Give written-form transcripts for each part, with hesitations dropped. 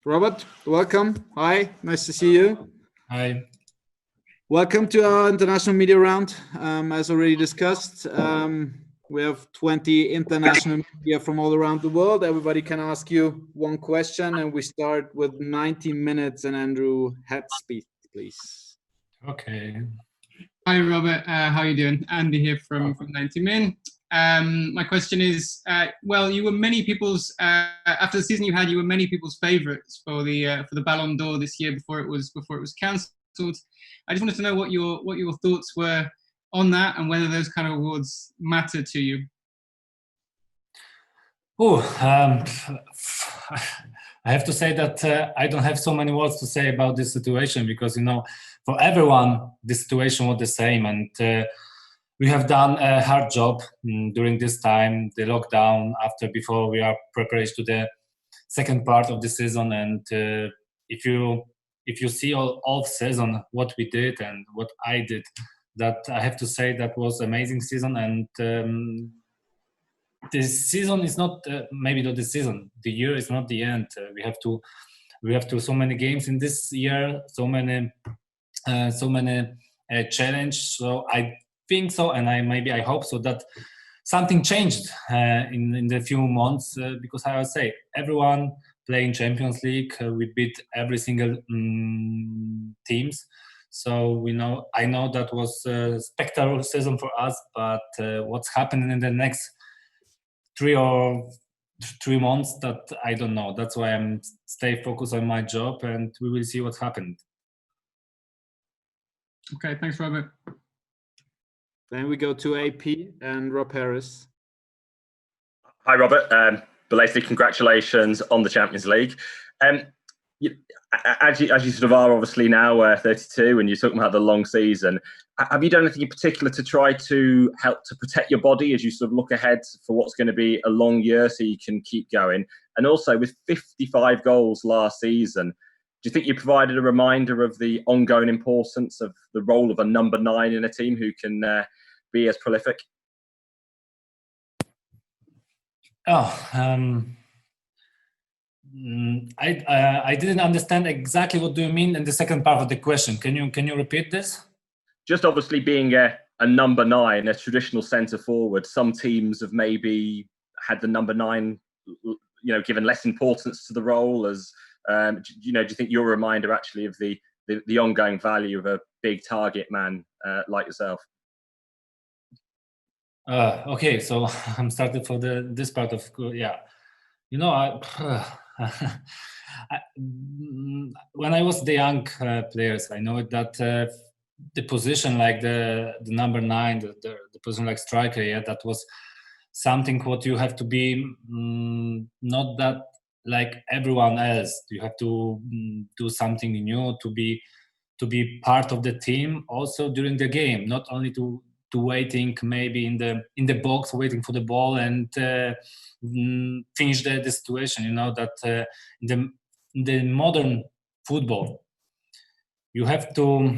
Robert, welcome. Hi, nice to see you. Hi. Welcome to our international media round. As already discussed, we have 20 international media from all around the world. Everybody can ask you one question, and we start with 90 minutes. And Andrew, head speed, please. Okay. Hi, Robert. How are you doing? Andy here from 90 Min. My question is, you were many people's after the season you had, you were many people's favourites for the Ballon d'Or this year before it was cancelled. I just wanted to know what your thoughts were on that and whether those kind of awards matter to you. I have to say that I don't have so many words to say about this situation because for everyone the situation was the same, and we have done a hard job during this time, the lockdown, before we are prepared to the second part of the season. And if you see all season what we did and what I did, that I have to say that was amazing season. And this season is not maybe not the season. The year is not the end. We have to so many games in this year, so many challenge. So I think so, and I hope so that something changed in the few months because I would say everyone playing Champions League, we beat every single teams. So I know that was a spectacular season for us, but what's happening in the next 3 months, that I don't know. That's why I'm stay focused on my job, and we will see what's happened. Okay, thanks, Robert. Then we go to AP and Rob Harris. Hi, Robert. Belated congratulations on the Champions League. As you sort of are obviously now 32, and you're talking about the long season, have you done anything in particular to try to help to protect your body as you sort of look ahead for what's going to be a long year so you can keep going? And also with 55 goals last season, do you think you provided a reminder of the ongoing importance of the role of a number 9 in a team who can be as prolific? I didn't understand exactly what do you mean in the second part of the question. Can you repeat this? Just obviously being a number 9, a traditional centre forward, some teams have maybe had the number 9, given less importance to the role. As do you think you're a reminder actually of the ongoing value of a big target man like yourself? Okay, so I'm starting for this part of when I was the young players, I know that the position like the number 9, the position like striker, that was something what you have to be not that like everyone else. You have to do something new to be part of the team also during the game, not only to waiting maybe in the box, waiting for the ball and finish the situation. That in the modern football, you have to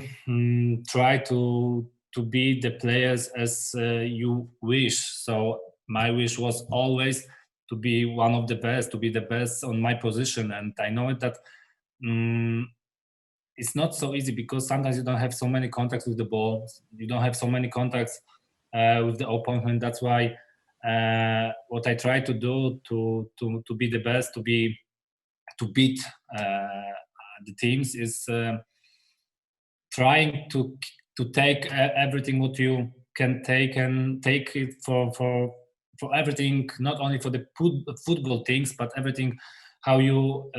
try to be the players as you wish. So my wish was always to be one of the best, to be the best on my position. And I know that it's not so easy because sometimes you don't have so many contacts with the ball. You don't have so many contacts with the opponent. That's why what I try to do to be the best, to beat the teams is trying to take everything what you can take and take it for everything, not only for the football things, but everything. How you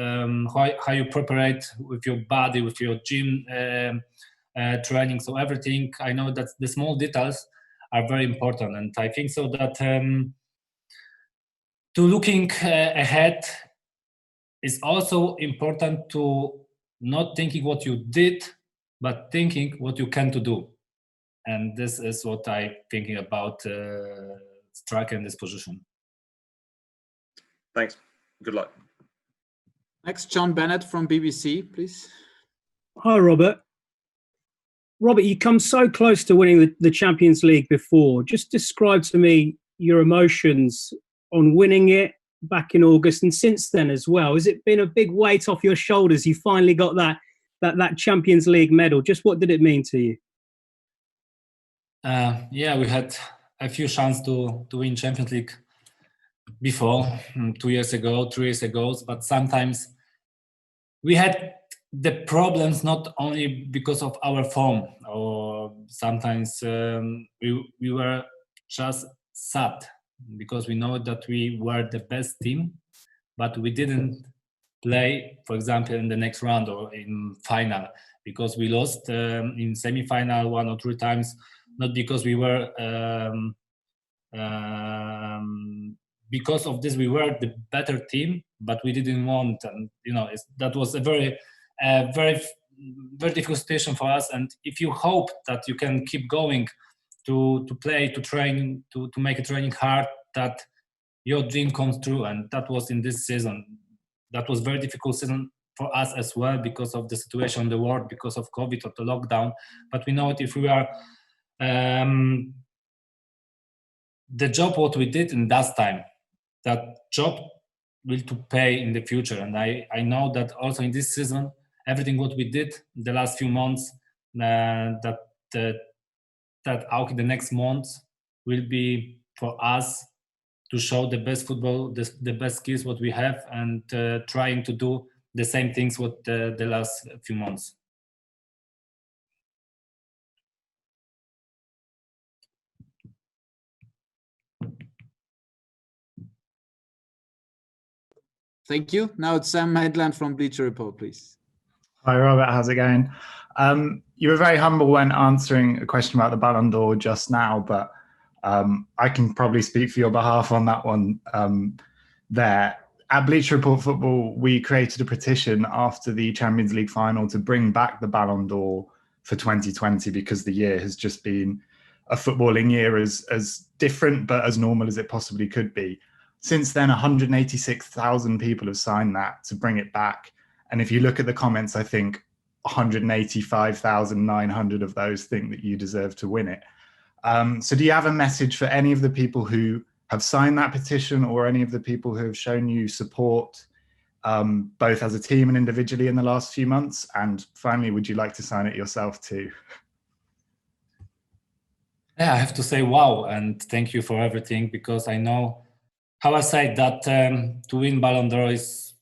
prepare with your body, with your gym training. So everything, I know that the small details are very important, and I think so that to looking ahead is also important, to not thinking what you did, but thinking what you can to do. And this is what I'm thinking about striker in this position. Thanks. Good luck. Next, John Bennett from BBC, please. Hi, Robert. Robert, you come so close to winning the Champions League before. Just describe to me your emotions on winning it back in August, and since then as well. Has it been a big weight off your shoulders? You finally got that Champions League medal. Just what did it mean to you? Yeah, we had a few chances to win Champions League before, 2 years ago, 3 years ago, but sometimes we had the problems not only because of our form, or sometimes we were just sad because we know that we were the best team, but we didn't play, for example, in the next round or in final, because we lost in semi-final 1 or 2 times, not because we were because of this we were the better team, but we didn't want, and that was a very difficult situation for us. And if you hope that you can keep going to play, to train, to make a training hard, that your dream comes true. And that was in this season. That was very difficult season for us as well, because of the situation in the world, because of COVID, or the lockdown. But we know it, if we are the job what we did in that time, that job will to pay in the future. And I know that also in this season, everything what we did the last few months, that out in the next months will be for us to show the best football, the best skills what we have, and trying to do the same things what the last few months. Thank you. Now it's Sam Maitland from Bleacher Report, please. Hi, Robert. How's it going? You were very humble when answering a question about the Ballon d'Or just now, but I can probably speak for your behalf on that one there. At Bleacher Report Football, we created a petition after the Champions League final to bring back the Ballon d'Or for 2020, because the year has just been a footballing year as different but as normal as it possibly could be. Since then, 186,000 people have signed that to bring it back. And if you look at the comments, I think 185,900 of those think that you deserve to win it. So do you have a message for any of the people who have signed that petition, or any of the people who have shown you support, both as a team and individually in the last few months? And finally, would you like to sign it yourself too? Yeah, I have to say wow, and thank you for everything, because I know how I say that to win Ballon d'Or is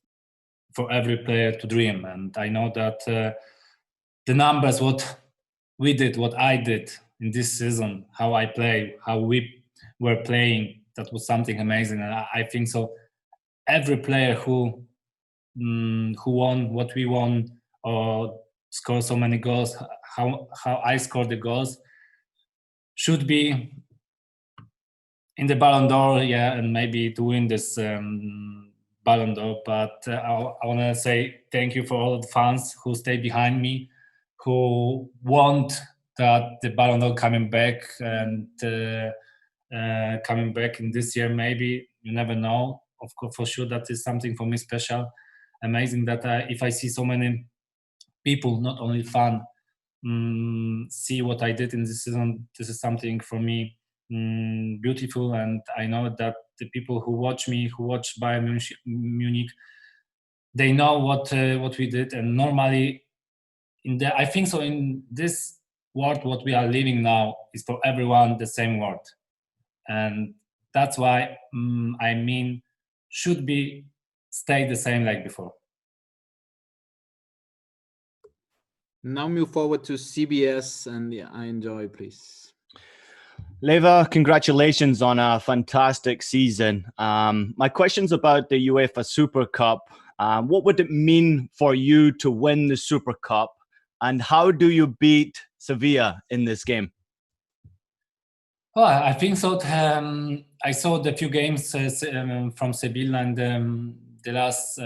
for every player to dream. And I know that the numbers, what we did, what I did in this season, how I play, how we were playing, that was something amazing. And I think so. Every player who won what we won, or scored so many goals, how I scored the goals, should be in the Ballon d'Or, yeah, and maybe to win this Ballon d'Or. But I want to say thank you for all of the fans who stay behind me, who want that the Ballon d'Or coming back, and coming back in this year, maybe, you never know. Of course, for sure, that is something for me special. Amazing that if I see so many people, not only fan, see what I did in this season, this is something for me beautiful. And I know that the people who watch me, who watch Bayern Munich, they know what we did. And normally, I think so, in this world what we are living now is for everyone the same world, and that's why should be stay the same like before. Now move forward to CBS, and yeah, I enjoy, please. Leva, congratulations on a fantastic season. My question's about the UEFA Super Cup. What would it mean for you to win the Super Cup, and how do you beat Sevilla in this game? Oh, I think so. I saw the few games from Sevilla, and the last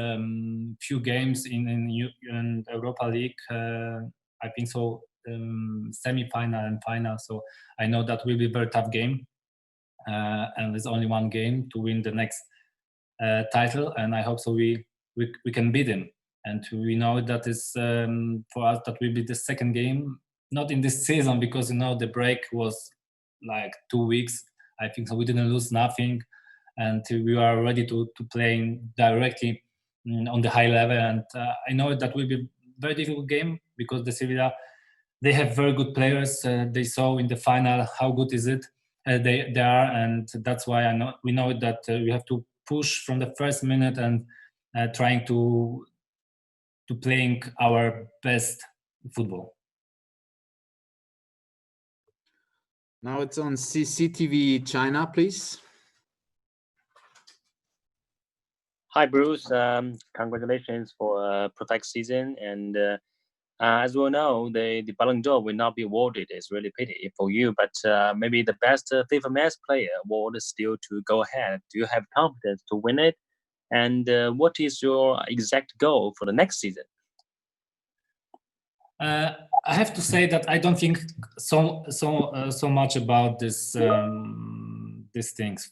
few games in Europa League. I think so, semi-final and final. So I know that will be a very tough game, and there's only one game to win the next title, and I hope so we can beat him. And we know that is for us that will be the second game, not in this season, because the break was like 2 weeks. I think so we didn't lose nothing, and we are ready to play directly on the high level. And I know that will be a very difficult game because the Sevilla, they have very good players. They saw in the final how good is it they are, and that's why we know that we have to push from the first minute and trying to playing our best football. Now it's on CCTV China, please. Hi, Bruce. Congratulations for a perfect season. And as we all know, the Ballon d'Or will not be awarded. It's really pity for you, but maybe the best FIFA match player award is still to go ahead. Do you have confidence to win it? And what is your exact goal for the next season? I have to say that I don't think so much about this these things.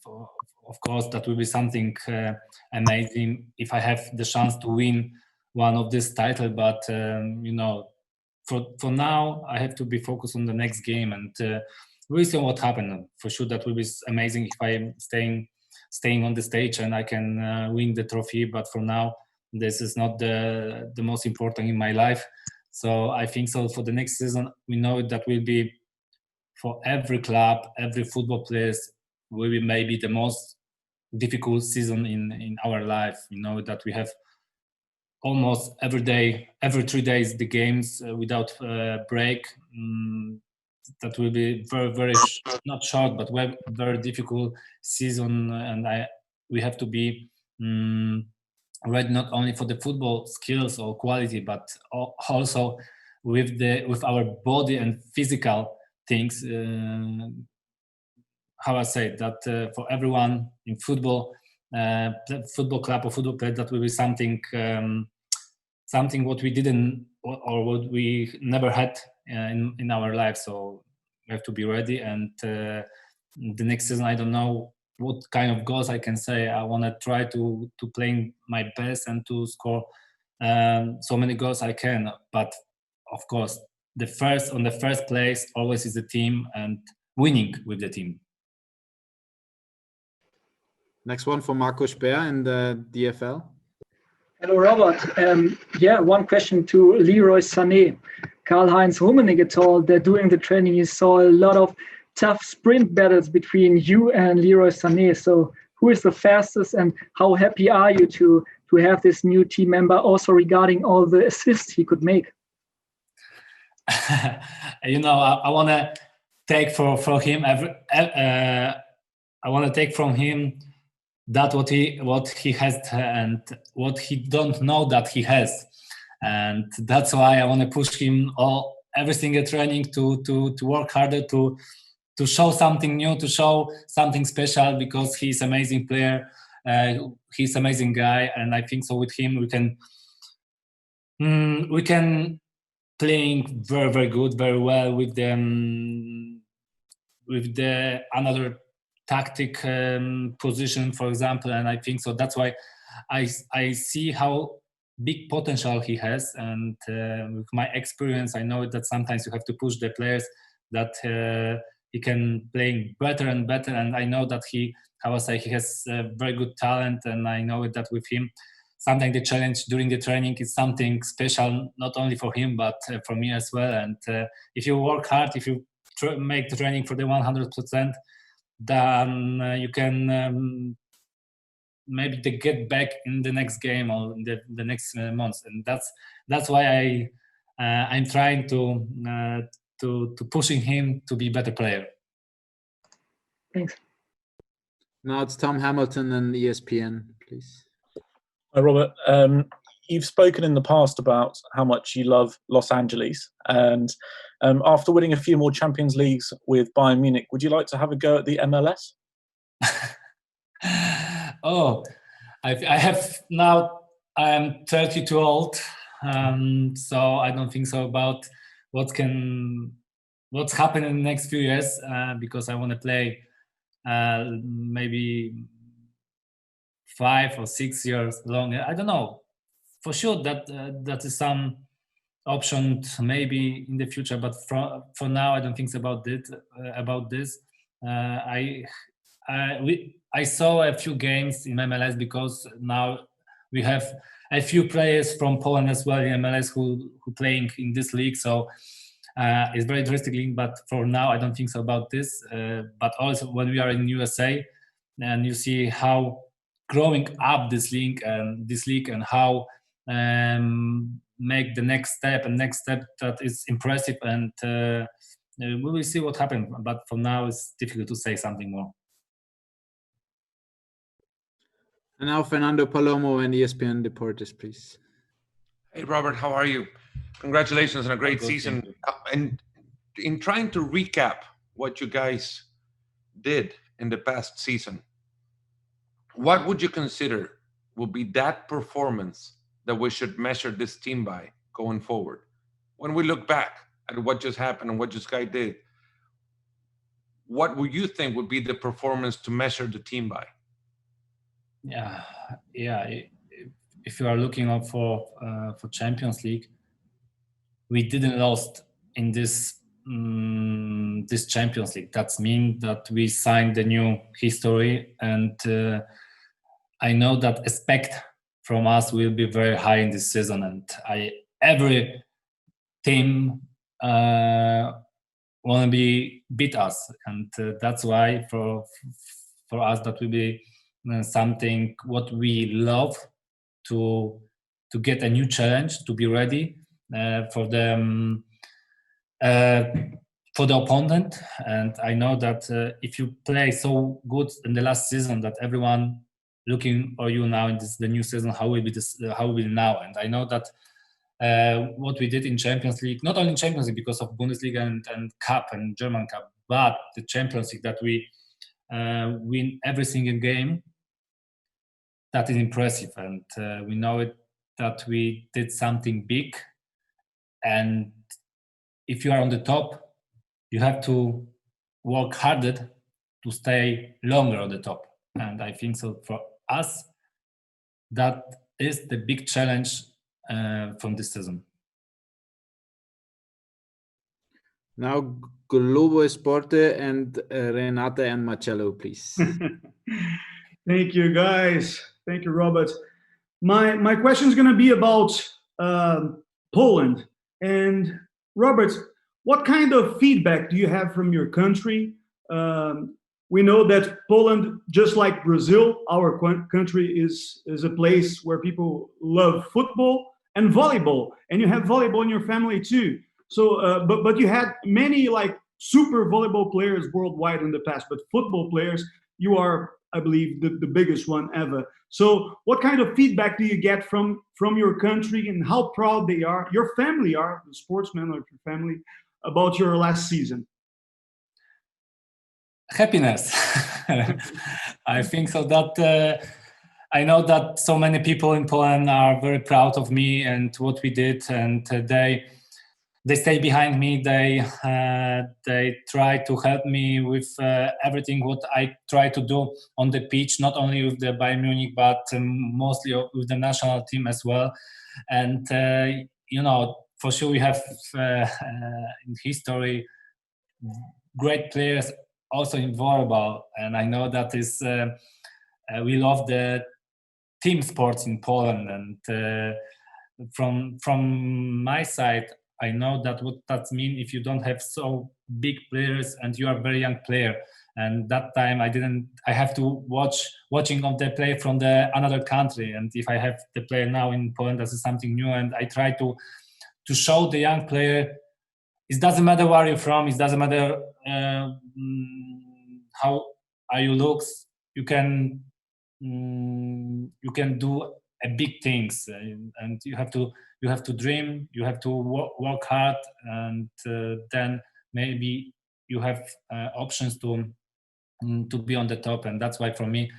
Of course, that will be something amazing if I have the chance to win one of this title. But you know, for now, I have to be focused on the next game, and we'll see what happens. For sure, that will be amazing if I am staying on the stage and I can win the trophy. But for now, this is not the most important in my life. So I think so for the next season, we know that will be for every club, every football players will be maybe the most difficult season in our life. You know that we have almost every day, every 3 days, the games without break. That will be very, very not short, but very difficult season, and we have to be ready not only for the football skills or quality, but also with our body and physical things. How I say that for everyone in football club or football player, that will be something what we didn't or what we never had in our life. So we have to be ready. And the next season, I don't know what kind of goals I can say. I want to try to play my best and to score so many goals I can. But of course, the first place always is the team and winning with the team. Next one for Marco Speer in the DFL. Hello, Robert. One question to Leroy Sané. Karl-Heinz Rummenigge told that during the training he saw a lot of tough sprint battles between you and Leroy Sané. So who is the fastest, and how happy are you to have this new team member, also regarding all the assists he could make? You know, I want to take from him I want to take from him that what he has and what he don't know that he has, and that's why I want to push him every single training to work harder, to show something new, to show something special, because he's an amazing player, he's an amazing guy, and I think so with him we can playing very, very good, very well with them, with the another tactic position, for example. And I think so that's why I see how big potential he has, and with my experience I know that sometimes you have to push the players that he can play better and better, and I know that he has very good talent, and I know that with him sometimes the challenge during the training is something special, not only for him but for me as well. And if you work hard, if you make the training for the 100%, then you can maybe get back in the next game or in the next months. And that's why I'm trying to pushing him to be a better player. Thanks. Now it's Tom Hamilton and ESPN, please. Hi, Robert. You've spoken in the past about how much you love Los Angeles, and after winning a few more Champions Leagues with Bayern Munich, would you like to have a go at the MLS? I have now. I'm 32 old, so I don't think so about what's happening in the next few years, because I want to play maybe 5 or 6 years longer. I don't know. For sure that is some option maybe in the future, but for now I don't think about this. I saw a few games in MLS because now we have a few players from Poland as well in MLS who playing in this league. So it's very interesting league. But for now, I don't think so about this. But also when we are in USA, and you see how growing up this league and how make the next step that is impressive, and we will see what happens. But for now, it's difficult to say something more. And now Fernando Palomo and ESPN Deportes, please. Hey, Robert, how are you? Congratulations on a great season. And in trying to recap what you guys did in the past season, what would you consider will be that performance that we should measure this team by going forward? When we look back at what just happened and what you guys did, what would you think would be the performance to measure the team by? Yeah. If you are looking up for Champions League, we didn't lost in this Champions League. That means that we signed a new history, and I know that expect from us will be very high in this season. And every team want to beat us, and that's why for us that will be something what we love to get a new challenge, to be ready for the opponent. And I know that if you play so good in the last season, that everyone looking for you now in the new season, how will be now. And I know that what we did in Champions League, not only in Champions League because of Bundesliga and Cup and German Cup, but the Champions League, that we win every single game. That is impressive, and we know it that we did something big. And if you are on the top, you have to work harder to stay longer on the top. And I think so for us, that is the big challenge from this season. Now, Globo Esporte and Renata and Marcello, please. Thank you, guys. Thank you, Robert. My question is going to be about Poland. And Robert, what kind of feedback do you have from your country? We know that Poland, just like Brazil, our country is a place where people love football and volleyball, and you have volleyball in your family too. So, but you had many like super volleyball players worldwide in the past, but football players, you are, I believe, the biggest one ever. So what kind of feedback do you get from your country, and how proud they are, your family are, the sportsmen of your family, about your last season? Happiness. I think so that I know that so many people in Poland are very proud of me and what we did, and they stay behind me. They try to help me with everything what I try to do on the pitch, not only with the Bayern Munich, but mostly with the national team as well. And for sure we have in history great players also in volleyball, and I know that is we love the team sports in Poland. And from my side, I know that what that means if you don't have so big players and you are a very young player. And that time I have to watching of the play from the another country. And if I have the player now in Poland, this is something new. And I try to show the young player, it doesn't matter where you're from, it doesn't matter how are you looks, you can do a big things, and you have to dream, you have to work hard, and then maybe you have options to be on the top. And that's why for me,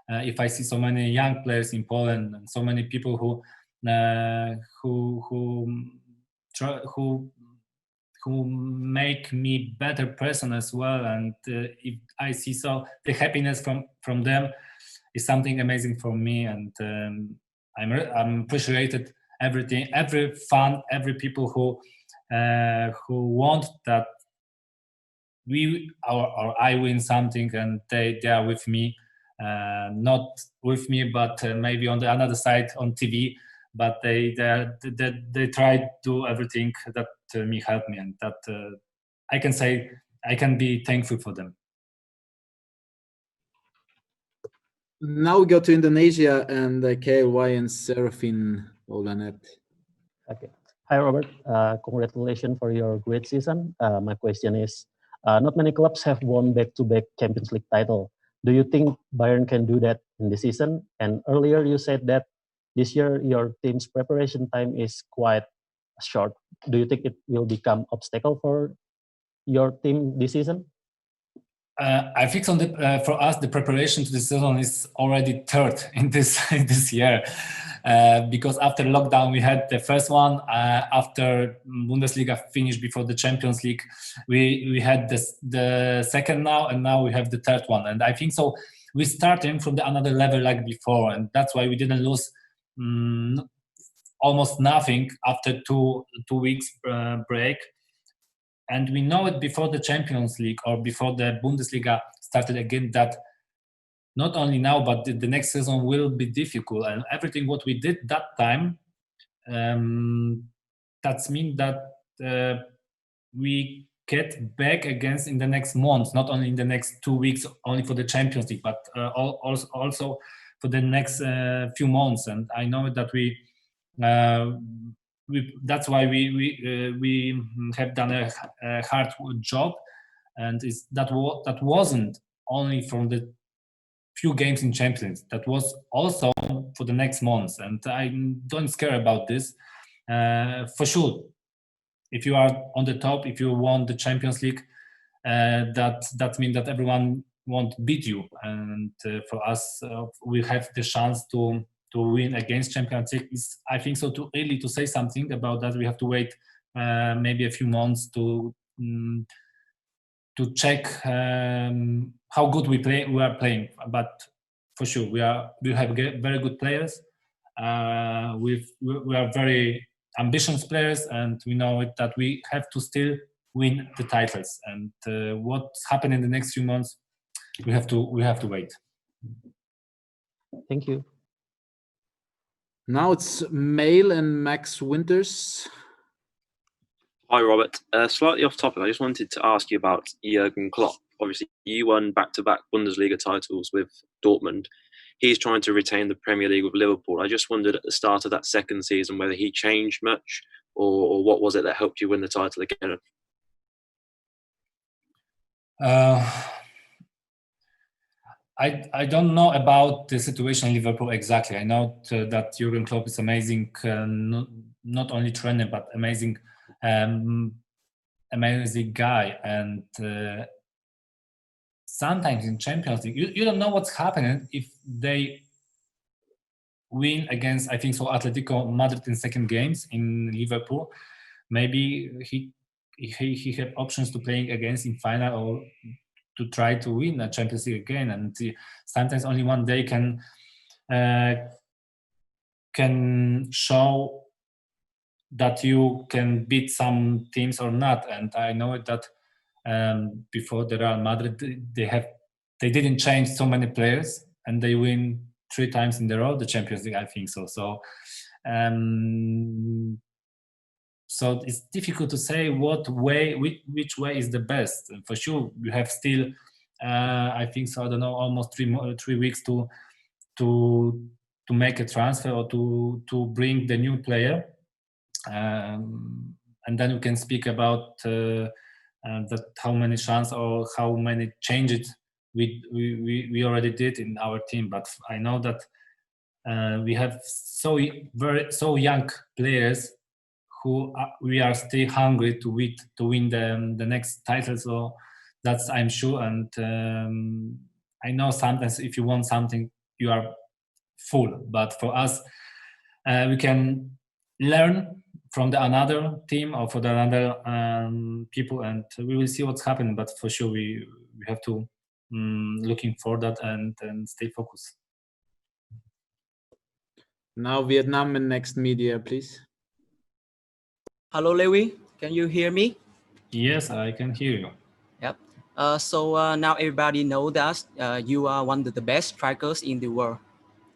if I see so many young players in Poland and so many people who make me better person as well, and if I see so the happiness from them is something amazing for me. And I'm appreciated everything, every fan, every people who want that I win something and they are with me, not with me, but maybe on the another side on TV. But they try to do everything that me help me, and that I can say I can be thankful for them. Now we go to Indonesia and KLY and Serafin Olanet. Okay. Hi, Robert. Congratulations for your great season. My question is, not many clubs have won back-to-back Champions League title. Do you think Bayern can do that in this season? And earlier you said that this year your team's preparation time is quite short. Do you think it will become obstacle for your team this season? I think for us the preparation to the season is already third in this year, because after lockdown we had the first one. After Bundesliga finished before the Champions League, we had the second now, and now we have the third one. And I think so we're starting from the another level like before, and that's why we didn't lose almost nothing after two weeks break. And we know it before the Champions League or before the Bundesliga started again that not only now, but the next season will be difficult. And everything what we did that time, that means that we get back against in the next months, not only in the next 2 weeks, only for the Champions League, but also for the next few months. And I know that that's why we have done a hard job, and that wasn't only from the few games in Champions. That was also for the next months, and I don't scare about this. For sure, if you are on the top, if you won the Champions League, that means that everyone won't beat you, and for us, we have the chance to win against Champions League. I think so too early to say something about that. We have to wait maybe a few months to check how good we are playing. But for sure, we have very good players. We are very ambitious players, and we know that we have to still win the titles. And what's happening in the next few months, we have to wait. Thank you. Now it's Mail and Max Winters. Hi, Robert. Slightly off topic, I just wanted to ask you about Jurgen Klopp. Obviously, you won back-to-back Bundesliga titles with Dortmund. He's trying to retain the Premier League with Liverpool. I just wondered at the start of that second season whether he changed much, or what was it that helped you win the title again? I don't know about the situation in Liverpool exactly. I know that Jurgen Klopp is amazing, not only trainer, but amazing guy. And sometimes in Champions League, you don't know what's happening if they win against, I think so, Atletico Madrid in second games in Liverpool. Maybe he had options to playing against in final or to try to win a Champions League again, and sometimes only one day can show that you can beat some teams or not. And I know that before the Real Madrid, they didn't change so many players, and they win 3 times in a row the Champions League, I think so. So it's difficult to say which way is the best. And for sure, you have still, I think so, I don't know, almost 3 weeks to make a transfer or to bring the new player, and then we can speak about that how many chances or how many changes we already did in our team. But I know that we have so young players who we are still hungry to win the next title. So that's, I'm sure. And I know sometimes if you want something, you are full. But for us, we can learn from the another team or for the another people, and we will see what's happening. But for sure, we have to looking for that and stay focused. Now Vietnam and Next Media, please. Hello, Lewy. Can you hear me? Yes, I can hear you. Yep. So now everybody knows that you are one of the best strikers in the world,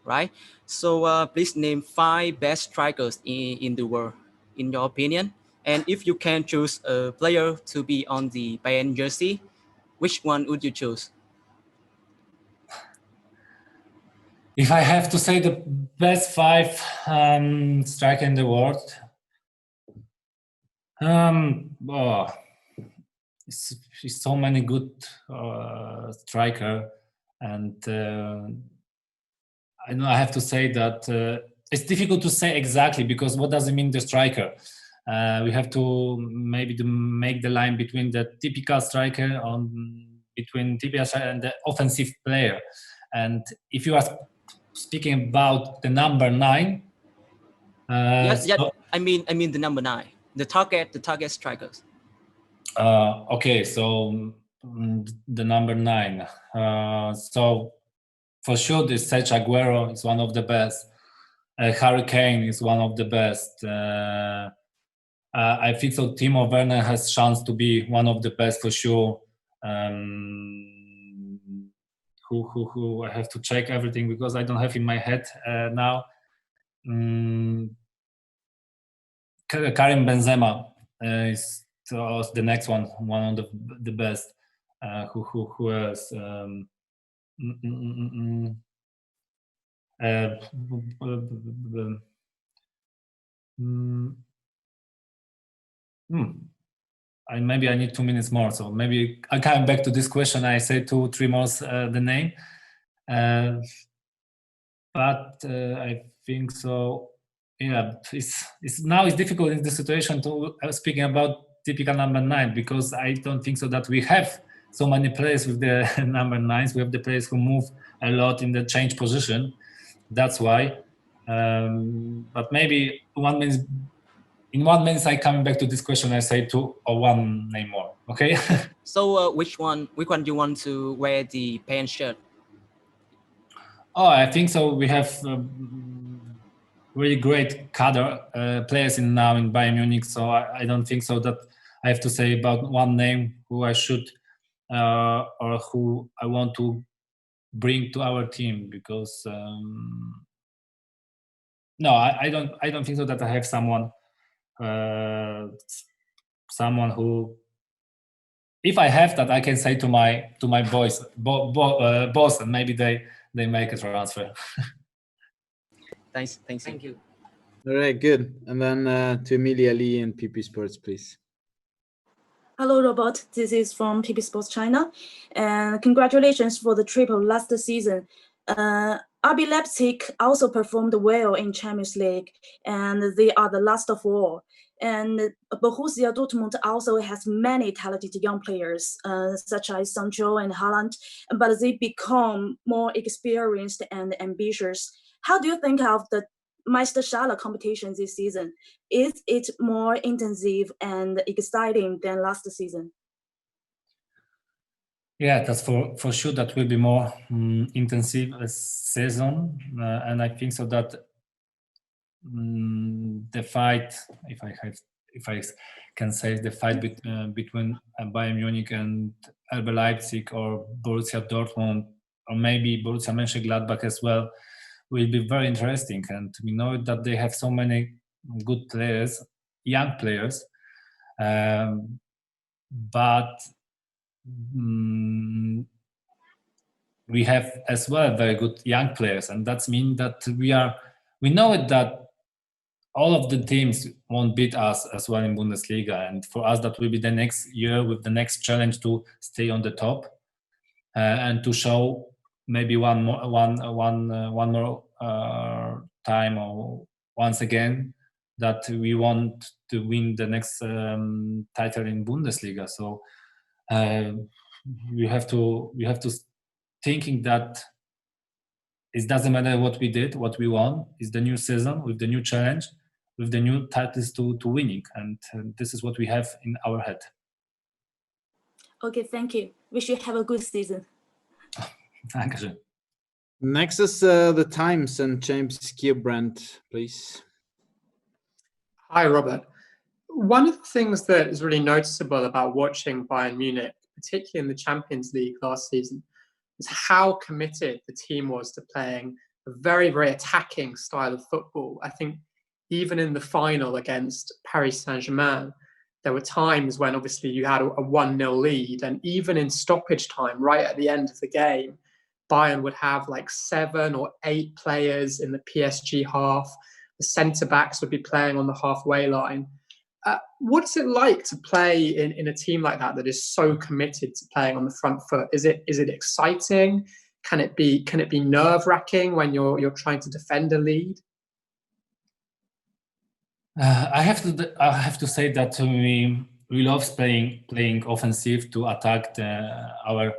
right? So please name 5 best strikers in the world, in your opinion. And if you can choose a player to be on the Bayern jersey, which one would you choose? If I have to say the best 5 striker in the world, it's so many good striker, and I know I have to say that it's difficult to say exactly, because what does it mean, the striker? We have to maybe to make the line between the typical striker between typical striker and the offensive player. And if you are speaking about the number 9, Yes, I mean the number 9, the target strikers. Okay, so the number 9. So for sure, this Serge Aguero is one of the best. Harry Kane is one of the best. I think so. Timo Werner has chance to be one of the best for sure. Who I have to check everything because I don't have in my head now. Karim Benzema is the next one of the best. Who else? Maybe I need 2 minutes more, so maybe I come back to this question. I say 2-3 more the name, but I think so. Yeah, it's now it's difficult in the situation to speaking about typical number 9, because I don't think so that we have so many players with the number 9s. We have the players who move a lot in the change position. That's why. But maybe in 1 minute I come back to this question. I say 2 or 1 name more. Okay. So which one do you want to wear the Bayern shirt? Oh, I think so. We have really great cadre players now in Bayern Munich. So I don't think so that I have to say about 1 name who I should or who I want to bring to our team, because no, I don't think so that I have someone who, if I have that, I can say to my boys, boss, and maybe they make a transfer. Thanks. Thank you. All right, good. And then to Emilia Lee in PP Sports, please. Hello, Robert. This is from PP Sports China. And congratulations for the triple last season. RB Leipzig also performed well in Champions League, and they are the last of all. And Borussia Dortmund also has many talented young players, such as Sancho and Haaland, but they become more experienced and ambitious. How do you think of the Meisterschale competition this season? Is it more intensive and exciting than last season? Yeah, that's for sure. That will be more intensive season, and I think so that the fight, if I can say, the fight between Bayern Munich and RB Leipzig or Borussia Dortmund, or maybe Borussia Mönchengladbach as well, will be very interesting. And we know that they have so many good players, young players, but we have as well very good young players, and that means that we know it that all of the teams won't beat us as well in Bundesliga, and for us that will be the next year with the next challenge to stay on the top and to show maybe one more time or once again that we want to win the next title in Bundesliga. So we have to thinking that it doesn't matter what we did, what we won. It's the new season with the new challenge, with the new titles to winning, and this is what we have in our head. Okay, thank you. Wish you have a good season. Thank you. Next is the Times and James Gilbrand, please. Hi, Robert. One of the things that is really noticeable about watching Bayern Munich particularly in the Champions League last season, was how committed the team was to playing a very, very attacking style of football. I think even in the final against Paris Saint-Germain, there were times when obviously you had a 1-0 lead, and even in stoppage time, right at the end of the game, Bayern would have like 7 or 8 players in the PSG half. The centre-backs would be playing on the halfway line. What's it like to play in a team like that is so committed to playing on the front foot? Is it exciting? Can it be nerve-wracking when you're trying to defend a lead? I have to say that we love playing offensive to attack our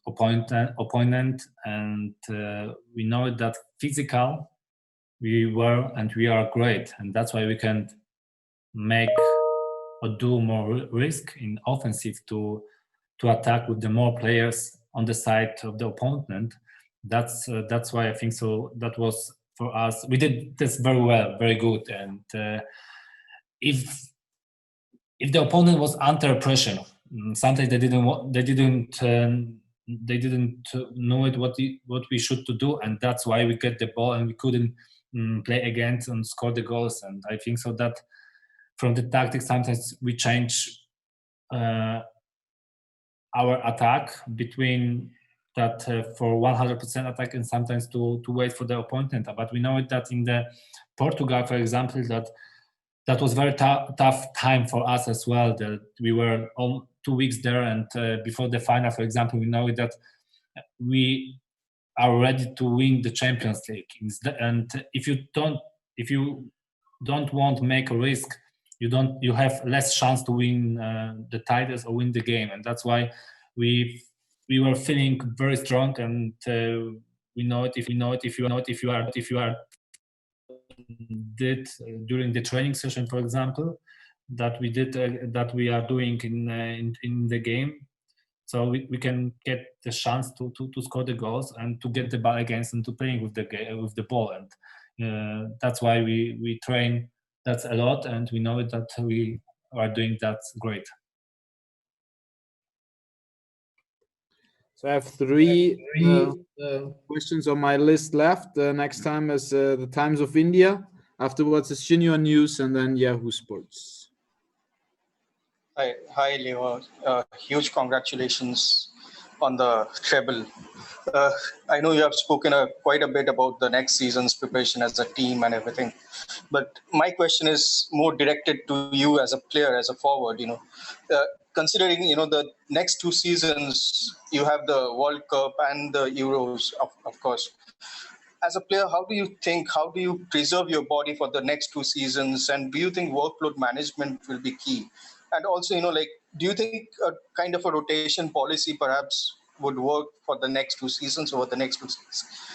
opponent, and we know that physical we were and we are great, and that's why we can make or do more risk in offensive to attack with the more players on the side of the opponent. That's why I think so. That was for us. We did this very well, very good, and if the opponent was under pressure, sometimes they didn't know what we should to do, and that's why we get the ball and we couldn't play against and score the goals. And I think so that from the tactics sometimes we change our attack between that for 100% attack and sometimes to wait for the opponent. But we know that in the Portugal, for example, that was very tough time for us as well. That we were all 2 weeks there, and before the final, for example, we know that we are ready to win the Champions League. And if you don't want to make a risk, you have less chance to win the titles or win the game. And that's why we were feeling very strong, and we know it. If you are did during the training session, for example, that we did that we are doing in the game, so we can get the chance to score the goals and to get the ball against and to playing with the ball. And that's why we train that a lot, and we know that we are doing that great. So I have three questions on my list left. Next time is the Times of India. Afterwards is Junior News, and then Yahoo Sports. Hi, Leo. Huge congratulations on the treble. I know you have spoken quite a bit about the next season's preparation as a team and everything, but my question is more directed to you as a player, as a forward. Considering the next 2 seasons, you have the World Cup and the Euros, of course. As a player, how do you preserve your body for the next 2 seasons, and do you think workload management will be key? And also, do you think a kind of a rotation policy perhaps would work for the next 2 seasons, over the next 2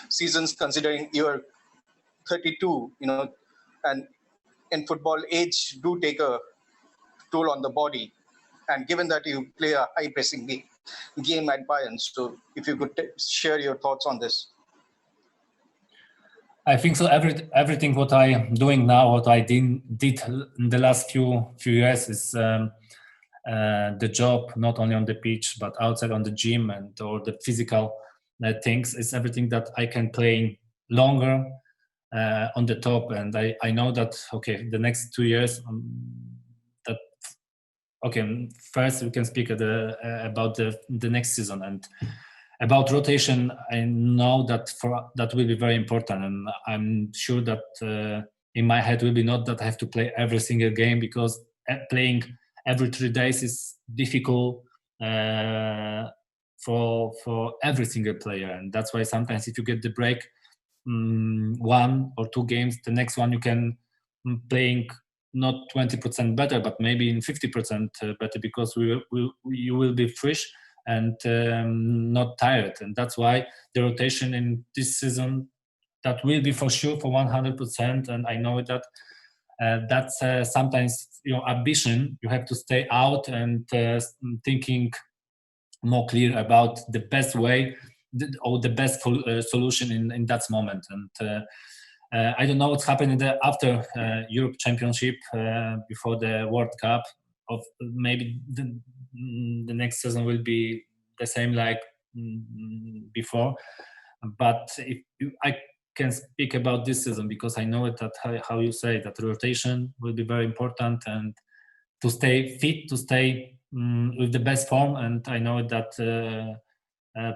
seasons, considering you're 32, and in football, age do take a toll on the body. And given that you play a high-pressing game at Bayern, so if you could share your thoughts on this. I think so. Everything what I am doing now, what I did in the last few years, is the job not only on the pitch but outside on the gym and or the physical things. Is everything that I can play longer on the top, and I know that the next 2 years. First we can speak about the next season, and about rotation. I know that will be very important, and I'm sure that in my head will be not that I have to play every single game, because playing every 3 days is difficult for every single player, and that's why sometimes if you get the break 1 or 2 games, the next one you can playing not 20% better, but maybe in 50% better, because you will be fresh and not tired. And that's why the rotation in this season, that will be for sure for 100%. And I know that that's sometimes ambition. You have to stay out and thinking more clear about the best way or the best solution in that moment. And I don't know what's happening after Europe Championship, before the World Cup. Maybe the next season will be the same like before. But I can speak about this season because I know it that how you say that rotation will be very important, and to stay fit, to stay with the best form. And I know that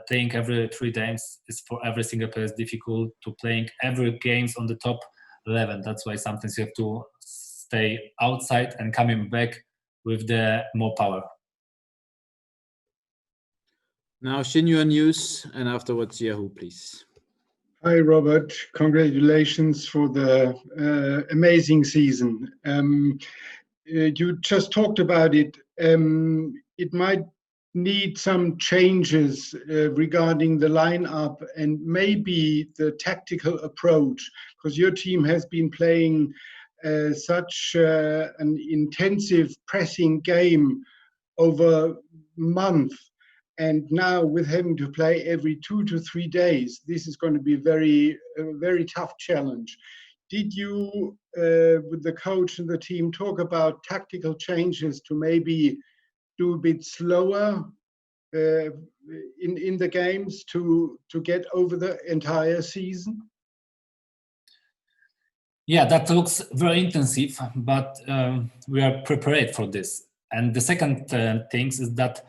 playing every 3 games is for every single player is difficult. To playing every games on the top 11. That's why sometimes you have to stay outside and coming back with the more power. Now Xinhua News, and afterwards Yahoo, please. Hi, Robert. Congratulations for the amazing season. You just talked about it. It might need some changes regarding the lineup and maybe the tactical approach, because your team has been playing such an intensive pressing game over months. And now with having to play every 2 to 3 days, this is going to be a very tough challenge. Did you, with the coach and the team, talk about tactical changes to maybe do a bit slower in the games to get over the entire season? Yeah, that looks very intensive, but we are prepared for this. And the second thing is that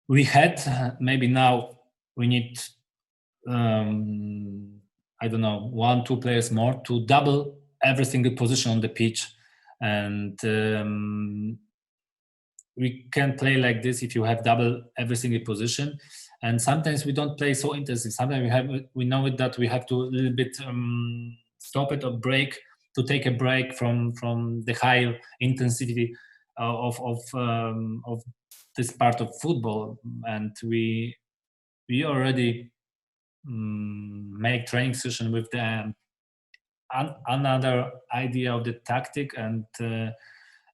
we had, maybe now we need, I don't know, 1-2 players more to double every single position on the pitch. And we can play like this if you have double every single position. And sometimes we don't play so intensive. Sometimes we know it that we have to a little bit stop it or break, to take a break from the high intensity of this part of football. And we already make training session with them, another idea of the tactic, and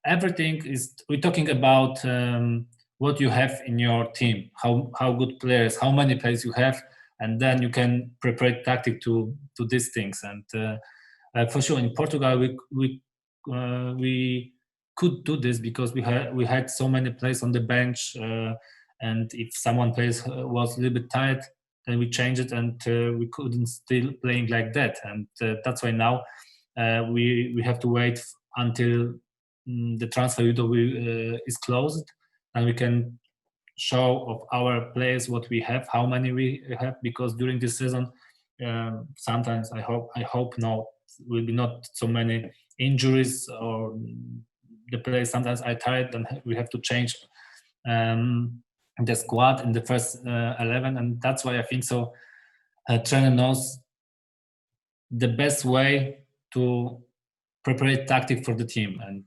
everything is, we're talking about what you have in your team, how good players, how many players you have, and then you can prepare tactic to these things. And for sure in Portugal we could do this because we had so many players on the bench, and if someone plays was a little bit tired, then we changed it, and we couldn't still playing like that. And that's why now we have to wait until the transfer window is closed, and we can show of our players what we have, how many we have, because during this season sometimes I hope now will be not so many injuries, or the players sometimes are tired and we have to change the squad in the first 11. And that's why I think so trainer knows the best way to prepare tactic for the team, and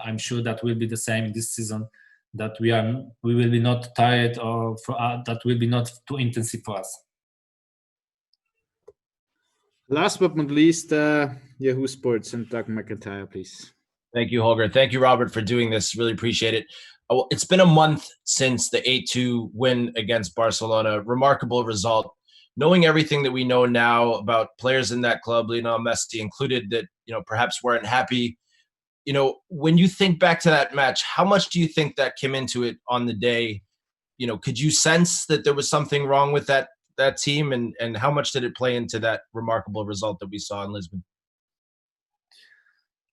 I'm sure that will be the same in this season, that we will be not tired, or that will be not too intensive for us. Last but not least, Yahoo Sports and Doug McIntyre, please. Thank you, Holger. Thank you, Robert, for doing this. Really appreciate it. It's been a month since the 8-2 win against Barcelona. Remarkable result. Knowing everything that we know now about players in that club, Lionel Messi included, that perhaps weren't happy. When you think back to that match, how much do you think that came into it on the day? Could you sense that there was something wrong with that team, and how much did it play into that remarkable result that we saw in Lisbon?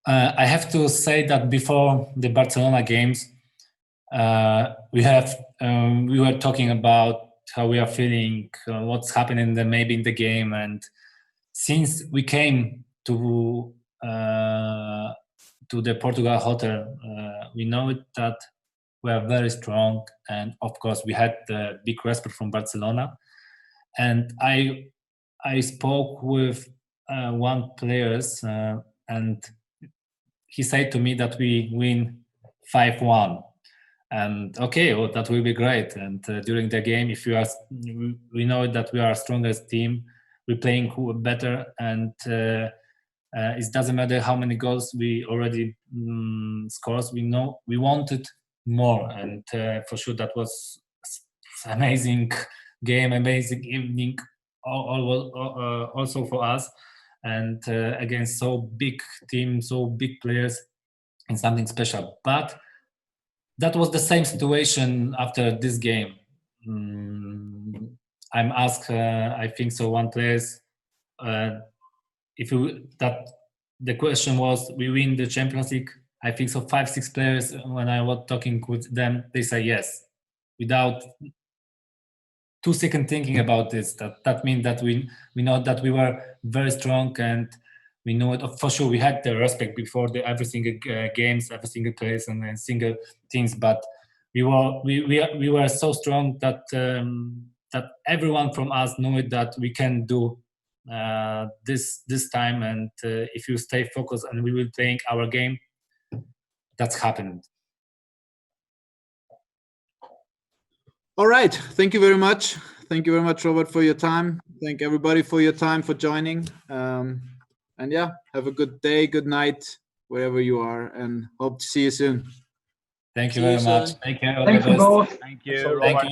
I have to say that before the Barcelona games, we were talking about how we are feeling, what's happening maybe in the game. And since we came to the Portugal hotel, we know that we are very strong, and of course we had the big respect from Barcelona. And I spoke with one players, and he said to me that we win 5-1. And okay, well, that will be great. And during the game, we know that we are strongest team, we're playing better, and it doesn't matter how many goals we already scores. We know we wanted more, and for sure that was amazing game, amazing evening, also for us. And against so big team, so big players, and something special. But that was the same situation after this game. I'm asked, I think so, one place, the question was, we win the Champions League. I think so 5-6 players, when I was talking with them, they say yes, without 2 seconds thinking about this. That means that we know that we were very strong, and we know it for sure. We had the respect before every single games, every single place, and single things. But we were so strong that that everyone from us knew it, that we can do this time. And if you stay focused and we will playing our game, that's happened. All right. Thank you very much. Thank you very much, Robert, for your time. Thank everybody for your time, for joining. And yeah, have a good day, good night, wherever you are, and hope to see you soon. Thank you very much. Take care. Thank you both. Thank you. Thank you.